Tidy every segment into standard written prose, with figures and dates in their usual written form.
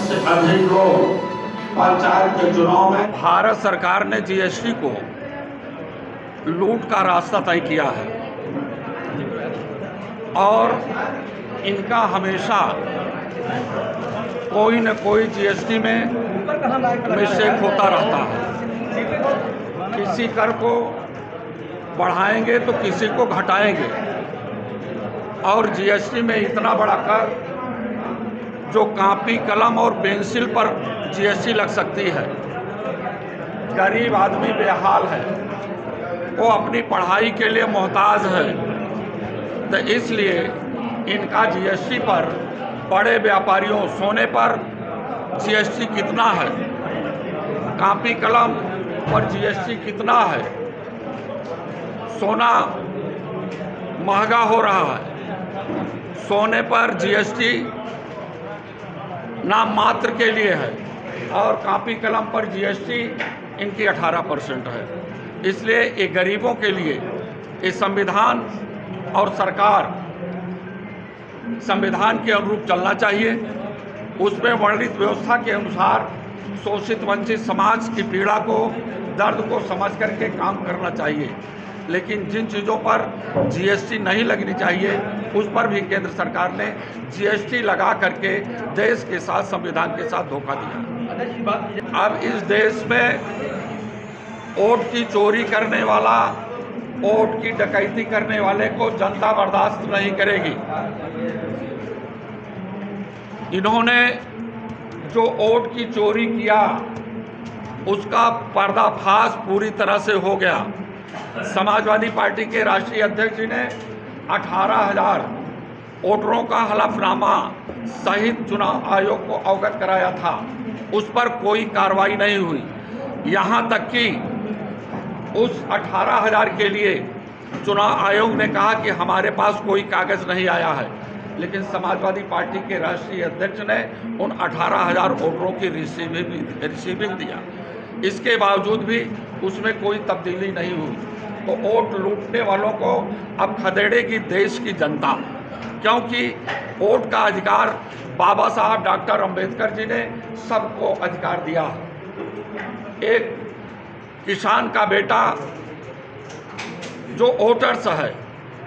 से अधिक लोग पंचायत के चुनाव में। भारत सरकार ने जीएसटी को लूट का रास्ता तय किया है और इनका हमेशा कोई न कोई जीएसटी में मिस्टेक होता रहता है। किसी कर को बढ़ाएंगे तो किसी को घटाएंगे और जीएसटी में इतना बड़ा कर जो कॉपी कलम और पेंसिल पर जीएसटी लग सकती है। गरीब आदमी बेहाल है, वो अपनी पढ़ाई के लिए मोहताज है, तो इसलिए इनका जीएसटी पर बड़े व्यापारियों सोने पर जीएसटी कितना है, कॉपी कलम पर जीएसटी कितना है, सोना महंगा हो रहा है, सोने पर जीएसटी नाम मात्र के लिए है और कॉपी कलम पर जीएसटी इनकी 18% है। इसलिए ये गरीबों के लिए ये संविधान और सरकार संविधान के अनुरूप चलना चाहिए। उसमें वर्णित व्यवस्था के अनुसार शोषित वंचित समाज की पीड़ा को, दर्द को समझ करके काम करना चाहिए। लेकिन जिन चीज़ों पर जीएसटी नहीं लगनी चाहिए उस पर भी केंद्र सरकार ने जीएसटी लगा करके देश के साथ, संविधान के साथ धोखा दिया। अब इस देश में वोट की चोरी करने वाला, वोट की डकैती करने वाले को जनता बर्दाश्त नहीं करेगी। इन्होंने जो वोट की चोरी किया उसका पर्दाफाश पूरी तरह से हो गया। समाजवादी पार्टी के राष्ट्रीय अध्यक्ष जी ने 18,000 वोटरों का हलफनामा सहित चुनाव आयोग को अवगत कराया था, उस पर कोई कार्रवाई नहीं हुई। यहाँ तक कि उस 18,000 के लिए चुनाव आयोग ने कहा कि हमारे पास कोई कागज़ नहीं आया है, लेकिन समाजवादी पार्टी के राष्ट्रीय अध्यक्ष ने उन 18,000 वोटरों की रिसीविंग दिया। इसके बावजूद भी उसमें कोई तब्दीली नहीं हुई। तो वोट लूटने वालों को अब खदेड़ेगी देश की जनता, क्योंकि वोट का अधिकार बाबा साहब डॉक्टर अंबेडकर जी ने सबको अधिकार दिया। एक किसान का बेटा जो वोटर्स है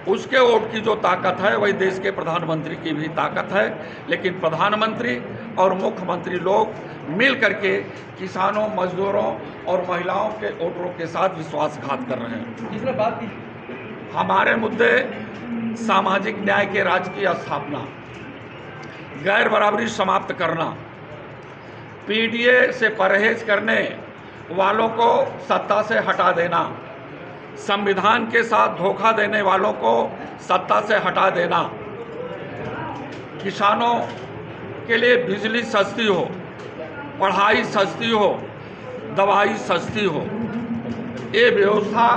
उसके वोट की जो ताकत है वही देश के प्रधानमंत्री की भी ताकत है। लेकिन प्रधानमंत्री और मुख्यमंत्री लोग मिल करके किसानों, मजदूरों और महिलाओं के वोटरों के साथ विश्वासघात कर रहे हैं। हमारे मुद्दे सामाजिक न्याय के राज्य की स्थापना, गैर बराबरी समाप्त करना, पीडीए से परहेज करने वालों को सत्ता से हटा देना, संविधान के साथ धोखा देने वालों को सत्ता से हटा देना, किसानों के लिए बिजली सस्ती हो, पढ़ाई सस्ती हो, दवाई सस्ती हो। ये व्यवस्था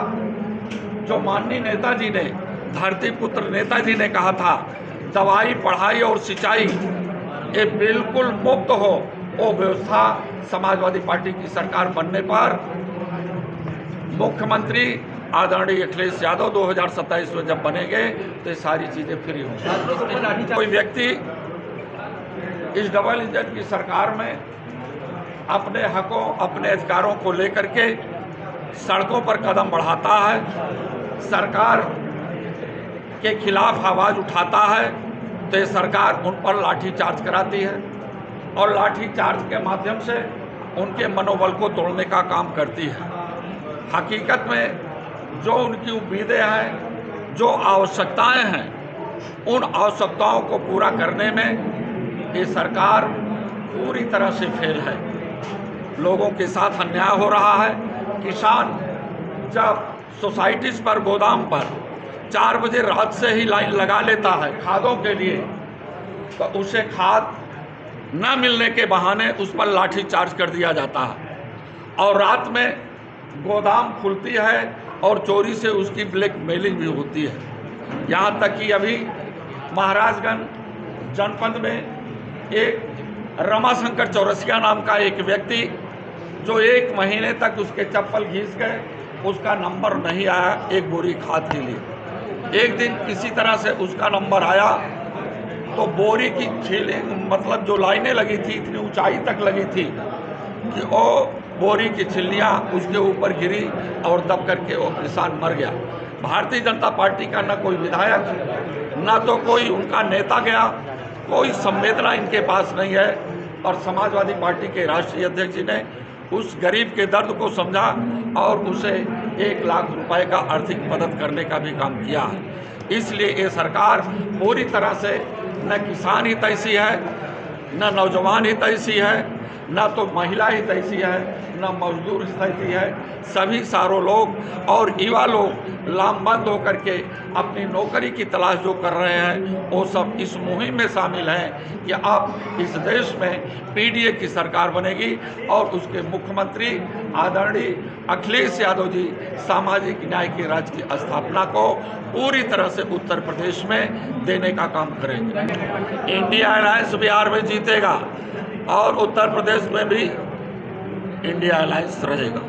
जो माननीय नेताजी ने, धरतीपुत्र नेताजी ने कहा था, दवाई, पढ़ाई और सिंचाई ये बिल्कुल मुफ्त हो, वो व्यवस्था समाजवादी पार्टी की सरकार बनने पर मुख्यमंत्री आदरणीय अखिलेश यादव 2027 में जब बनेंगे तो ये सारी चीज़ें फ्री होंगी। कोई व्यक्ति इस डबल इंजन की सरकार में अपने हकों, अपने अधिकारों को लेकर के सड़कों पर कदम बढ़ाता है, सरकार के खिलाफ आवाज़ उठाता है, तो ये सरकार उन पर लाठीचार्ज कराती है और लाठीचार्ज के माध्यम से उनके मनोबल को तोड़ने का काम करती है। हकीकत में जो उनकी उम्मीदें हैं, जो आवश्यकताएं हैं, उन आवश्यकताओं को पूरा करने में ये सरकार पूरी तरह से फेल है। लोगों के साथ अन्याय हो रहा है। किसान जब सोसाइटीज़ पर, गोदाम पर 4 बजे रात से ही लाइन लगा लेता है खादों के लिए, तो उसे खाद न मिलने के बहाने उस पर लाठी चार्ज कर दिया जाता है और रात में गोदाम खुलती है और चोरी से उसकी ब्लैकमेलिंग भी होती है। यहाँ तक कि अभी महाराजगंज जनपद में एक रमाशंकर चौरसिया नाम का एक व्यक्ति जो 1 महीने तक उसके चप्पल घिस गए, उसका नंबर नहीं आया एक बोरी खाद के लिए। एक दिन किसी तरह से उसका नंबर आया तो बोरी की मतलब जो लाइनें लगी थी इतनी ऊंचाई तक लगी थी कि वो बोरी की छिल्लियाँ उसके ऊपर गिरी और दब करके वो किसान मर गया। भारतीय जनता पार्टी का न कोई विधायक न तो कोई उनका नेता गया, कोई संवेदना इनके पास नहीं है। और समाजवादी पार्टी के राष्ट्रीय अध्यक्ष जी ने उस गरीब के दर्द को समझा और उसे 1 लाख रुपए का आर्थिक मदद करने का भी काम किया। इसलिए ये सरकार पूरी तरह से न किसान हितैषी है, न नौजवान हितैषी है, न तो महिला हितैषी है, न मजदूर हितैषी है। सभी सारों लोग और युवा लोग लामबंद होकर के अपनी नौकरी की तलाश जो कर रहे हैं वो सब इस मुहिम में शामिल हैं कि अब इस देश में पीडीए की सरकार बनेगी और उसके मुख्यमंत्री आदरणीय अखिलेश यादव जी सामाजिक न्याय के राज्य की स्थापना को पूरी तरह से उत्तर प्रदेश में देने का काम करेंगे। इंडिया अलायंस बिहार में जीतेगा और उत्तर प्रदेश में भी इंडिया अलायंस रहेगा।